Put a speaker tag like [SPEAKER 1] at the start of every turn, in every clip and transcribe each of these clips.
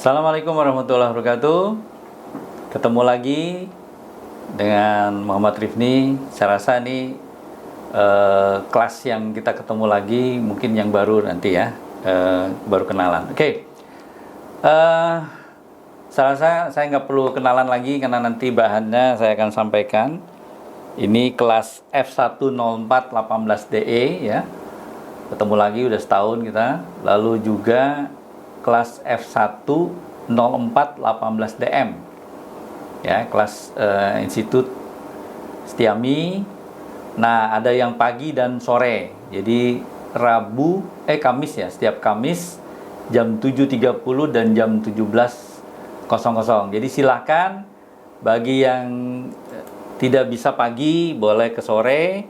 [SPEAKER 1] Assalamualaikum warahmatullahi wabarakatuh. Ketemu lagi dengan Muhammad Rifni. Saya rasa ini kelas yang kita ketemu lagi, mungkin yang baru nanti ya, baru kenalan. Oke. Saya rasa saya nggak perlu kenalan lagi karena nanti bahannya saya akan sampaikan. Ini kelas F10418DE ya. Ketemu lagi udah setahun kita. Lalu juga kelas F10418DM ya, kelas Institut Setiami. Nah, ada yang pagi dan sore. Jadi Kamis ya, setiap Kamis jam 7.30 dan jam 17.00. Jadi silakan bagi yang tidak bisa pagi boleh ke sore.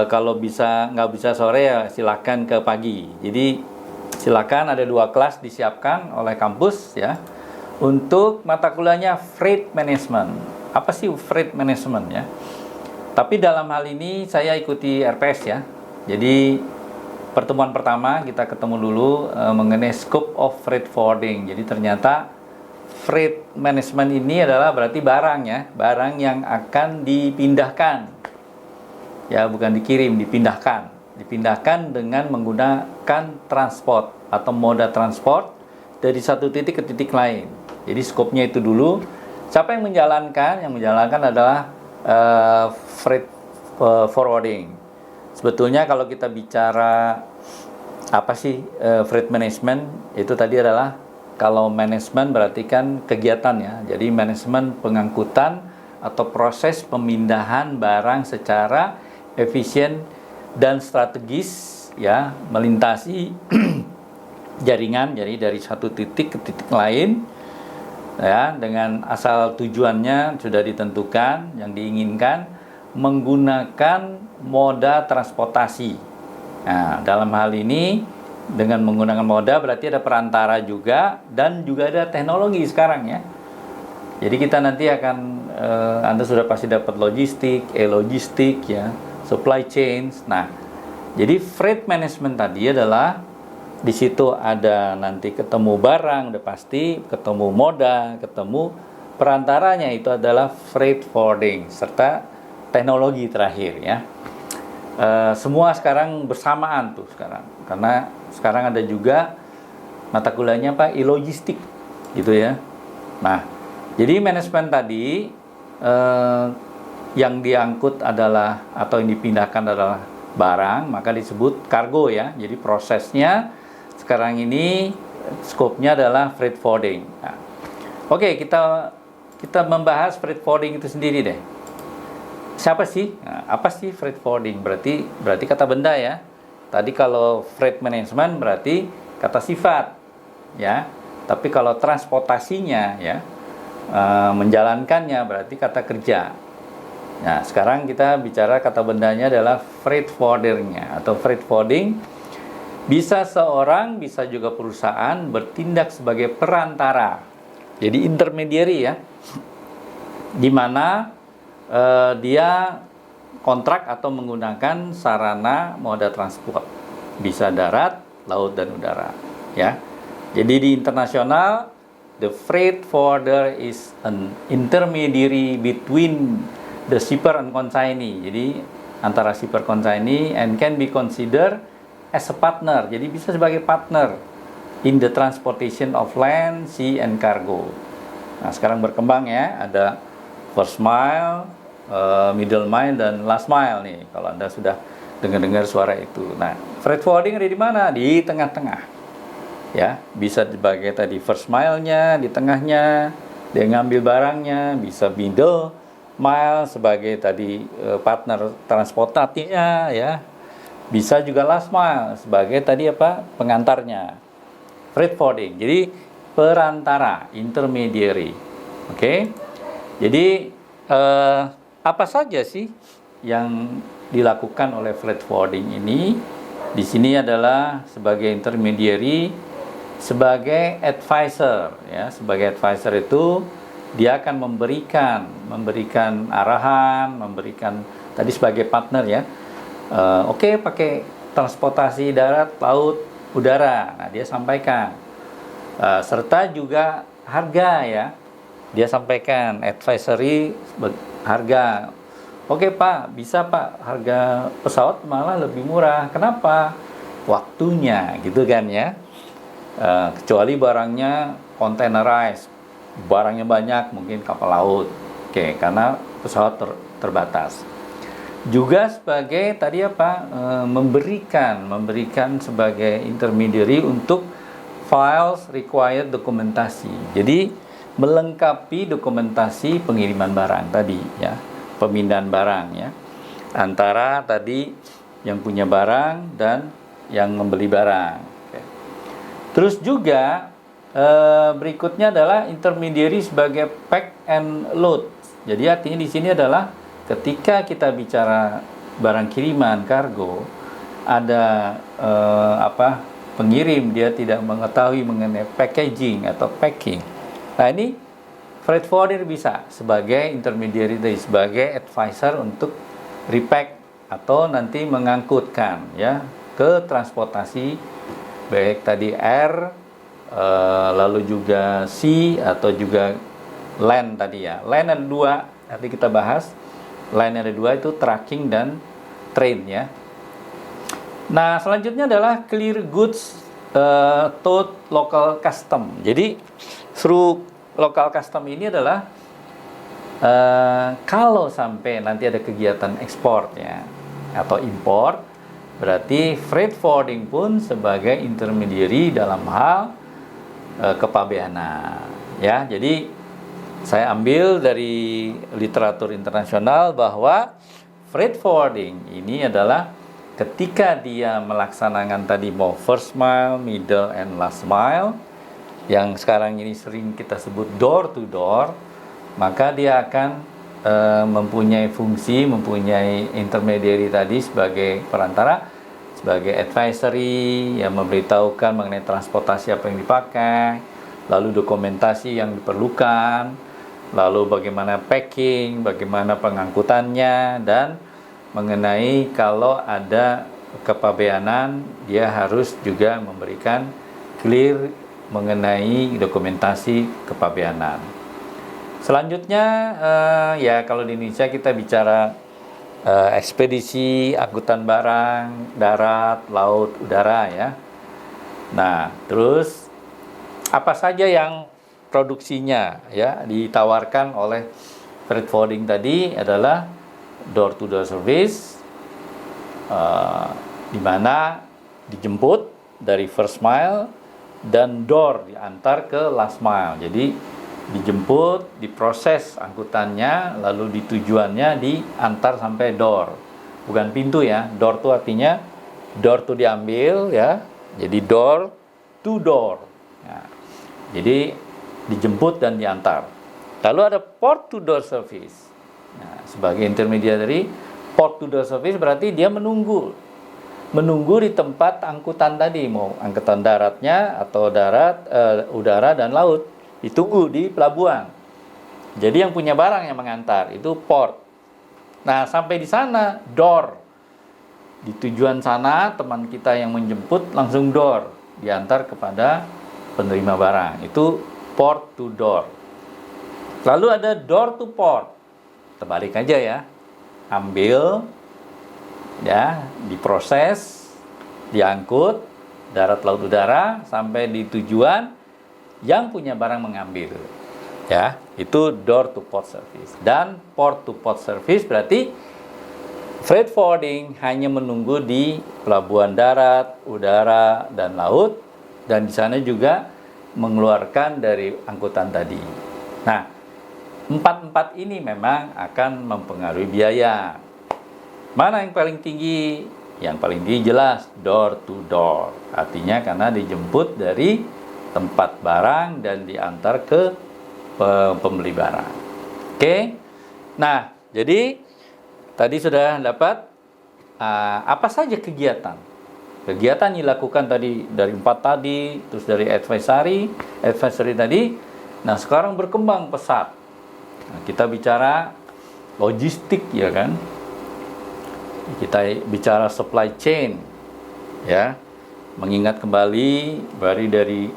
[SPEAKER 1] Kalau nggak bisa sore ya silakan ke pagi. Jadi silakan, ada 2 kelas disiapkan oleh kampus ya. Untuk mata kuliahnya Freight Management. Apa sih Freight Management ya? Tapi dalam hal ini saya ikuti RPS ya. Jadi pertemuan pertama kita ketemu dulu mengenai scope of freight forwarding. Jadi ternyata Freight Management ini adalah berarti barang ya, barang yang akan dipindahkan. Ya, bukan dikirim, dipindahkan dengan menggunakan transport atau moda transport dari satu titik ke titik lain. Jadi skopnya itu dulu. Siapa yang menjalankan? Yang menjalankan adalah freight forwarding. Sebetulnya kalau kita bicara apa sih freight management, itu tadi adalah, kalau manajemen berarti kan kegiatan ya. Jadi manajemen pengangkutan atau proses pemindahan barang secara efisien dan strategis ya, melintasi jaringan, jadi dari satu titik ke titik lain ya, dengan asal tujuannya sudah ditentukan yang diinginkan, menggunakan moda transportasi. Nah, dalam hal ini dengan menggunakan moda berarti ada perantara juga, dan juga ada teknologi sekarang ya. Jadi kita nanti akan Anda sudah pasti dapat logistik, e-logistik ya, supply chains. Nah, jadi freight management tadi adalah di situ ada nanti ketemu barang, udah pasti ketemu moda, ketemu perantaranya, itu adalah freight forwarding serta teknologi terakhir ya. Semua sekarang bersamaan tuh sekarang, karena sekarang ada juga mata kuliahnya Pak, e-logistik gitu ya. Nah, jadi manajemen tadi yang diangkut adalah atau yang dipindahkan adalah barang, maka disebut kargo ya. Jadi prosesnya sekarang ini skopnya adalah freight forwarding. Nah, oke, kita membahas freight forwarding itu sendiri deh. Siapa sih? Nah, apa sih freight forwarding? Berarti kata benda ya. Tadi kalau freight management berarti kata sifat ya. Tapi kalau transportasinya ya, menjalankannya berarti kata kerja. Nah, sekarang kita bicara kata bendanya adalah freight forwardernya atau freight forwarding. Bisa seorang, bisa juga perusahaan bertindak sebagai perantara. Jadi intermediary ya. Di mana dia kontrak atau menggunakan sarana moda transport. Bisa darat, laut dan udara ya. Jadi di internasional, the freight forwarder is an intermediary between the shipper and consignee. Jadi antara shipper consignee, and can be considered as a partner. Jadi bisa sebagai partner in the transportation of land, sea and cargo. Nah, sekarang berkembang ya, ada first mile, middle mile dan last mile nih. Kalau Anda sudah dengar suara itu. Nah, freight forwarding ada di mana? Di tengah-tengah. Ya, bisa sebagai tadi first mile-nya, di tengahnya dia ngambil barangnya, bisa middle mile sebagai tadi partner transportasinya ya. Bisa juga last mile sebagai tadi apa? Pengantarnya. Freight forwarding. Jadi perantara, intermediary. Oke. Jadi apa saja sih yang dilakukan oleh freight forwarding ini? Di sini adalah sebagai intermediary, sebagai advisor ya. Sebagai advisor itu dia akan memberikan arahan, memberikan tadi sebagai partner ya. Oke, pakai transportasi darat, laut, udara. Nah, dia sampaikan serta juga harga ya. Dia sampaikan advisory harga. Oke Pak, bisa Pak, harga pesawat malah lebih murah. Kenapa? Waktunya, gitu kan ya. Kecuali barangnya containerized, barangnya banyak, mungkin kapal laut. Oke, karena pesawat terbatas. Juga sebagai tadi apa? Memberikan sebagai intermediary untuk files required dokumentasi. Jadi melengkapi dokumentasi pengiriman barang tadi ya. Pemindahan barang ya, antara tadi yang punya barang dan yang membeli barang. Oke. Terus juga berikutnya adalah intermediary sebagai pack and load. Jadi artinya di sini adalah ketika kita bicara barang kiriman kargo, ada pengirim dia tidak mengetahui mengenai packaging atau packing. Nah ini freight forwarder bisa sebagai intermediary, sebagai advisor untuk repack atau nanti mengangkutkan ya ke transportasi baik tadi air, lalu juga sea atau juga land tadi ya. Land ada dua, nanti kita bahas. Land ada dua itu tracking dan train ya. Nah selanjutnya adalah clear goods towed local custom. Jadi through local custom ini adalah kalau sampai nanti ada kegiatan ekspor ya atau impor, berarti freight forwarding pun sebagai intermediary dalam hal kepabeanan ya. Jadi saya ambil dari literatur internasional bahwa freight forwarding ini adalah ketika dia melaksanakan tadi mau first mile, middle and last mile, yang sekarang ini sering kita sebut door to door, maka dia akan mempunyai fungsi, mempunyai intermediary tadi sebagai perantara, sebagai advisory yang memberitahukan mengenai transportasi apa yang dipakai, lalu dokumentasi yang diperlukan, lalu bagaimana packing, bagaimana pengangkutannya, dan mengenai kalau ada kepabeanan dia harus juga memberikan clear mengenai dokumentasi kepabeanan. Selanjutnya ya kalau di Indonesia kita bicara ekspedisi, angkutan barang, darat, laut, udara ya. Nah, terus apa saja yang produksinya ya ditawarkan oleh freight forwarding tadi adalah door to door service, di mana dijemput dari first mile dan door diantar ke last mile. Jadi dijemput, diproses angkutannya, lalu di tujuannya diantar sampai door. Bukan pintu ya. Door itu artinya door to diambil ya. Jadi door to door. Nah, jadi dijemput dan diantar. Lalu ada port to door service. Nah, sebagai intermediary, port to door service berarti dia menunggu di tempat angkutan tadi, mau angkutan daratnya atau darat, udara dan laut, ditunggu di pelabuhan. Jadi yang punya barang yang mengantar itu port. Nah sampai di sana door, di tujuan sana teman kita yang menjemput langsung door, diantar kepada penerima barang, itu port to door. Lalu ada door to port, terbalik aja ya, ambil ya, diproses, diangkut darat laut udara sampai di tujuan yang punya barang mengambil ya, itu door to port service. Dan port to port service berarti freight forwarding hanya menunggu di pelabuhan darat, udara dan laut, dan di sana juga mengeluarkan dari angkutan tadi. Nah, empat ini memang akan mempengaruhi biaya. Mana yang paling tinggi? Yang paling tinggi jelas door to door. Artinya karena dijemput dari tempat barang dan diantar ke pembeli barang. Oke. Nah, jadi tadi sudah dapat apa saja kegiatan. Kegiatan dilakukan tadi dari 4 tadi, terus dari advisory tadi. Nah, sekarang berkembang pesat. Nah, kita bicara logistik ya kan. Kita bicara supply chain ya, mengingat kembali dari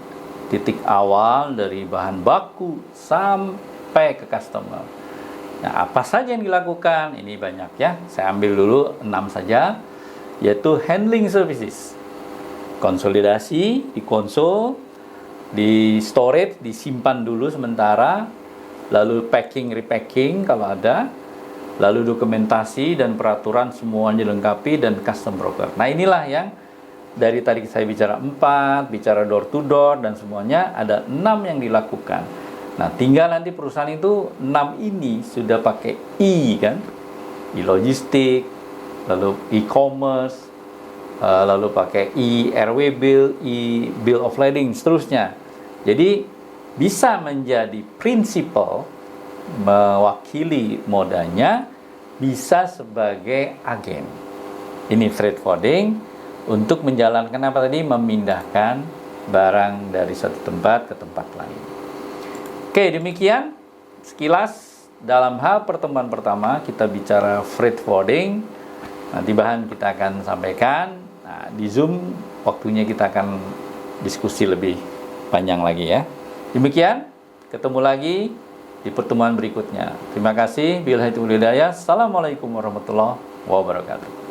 [SPEAKER 1] titik awal dari bahan baku sampai ke customer. Nah, apa saja yang dilakukan? Ini banyak ya. Saya ambil dulu 6 saja, yaitu handling services. Konsolidasi di konsol, di storage, disimpan dulu sementara, lalu packing, repacking kalau ada, lalu dokumentasi dan peraturan semuanya dilengkapi, dan custom broker. Nah, inilah yang dari tadi saya bicara 4, bicara door to door, dan semuanya ada 6 yang dilakukan. Nah, tinggal nanti perusahaan itu 6 ini sudah pakai I kan, e-logistik, lalu e-commerce, lalu pakai e-RW bill, e-bill of lading, seterusnya. Jadi bisa menjadi prinsipal, mewakili modanya, bisa sebagai agen. Ini freight forwarding untuk menjalankan apa tadi? Memindahkan barang dari satu tempat ke tempat lain. Oke, demikian sekilas dalam hal pertemuan pertama kita bicara freight forwarding. Nanti bahan kita akan sampaikan. Nah, di Zoom waktunya kita akan diskusi lebih panjang lagi ya. Demikian, ketemu lagi di pertemuan berikutnya. Terima kasih. Billahi taufiq wal hidayah. Assalamualaikum warahmatullahi wabarakatuh.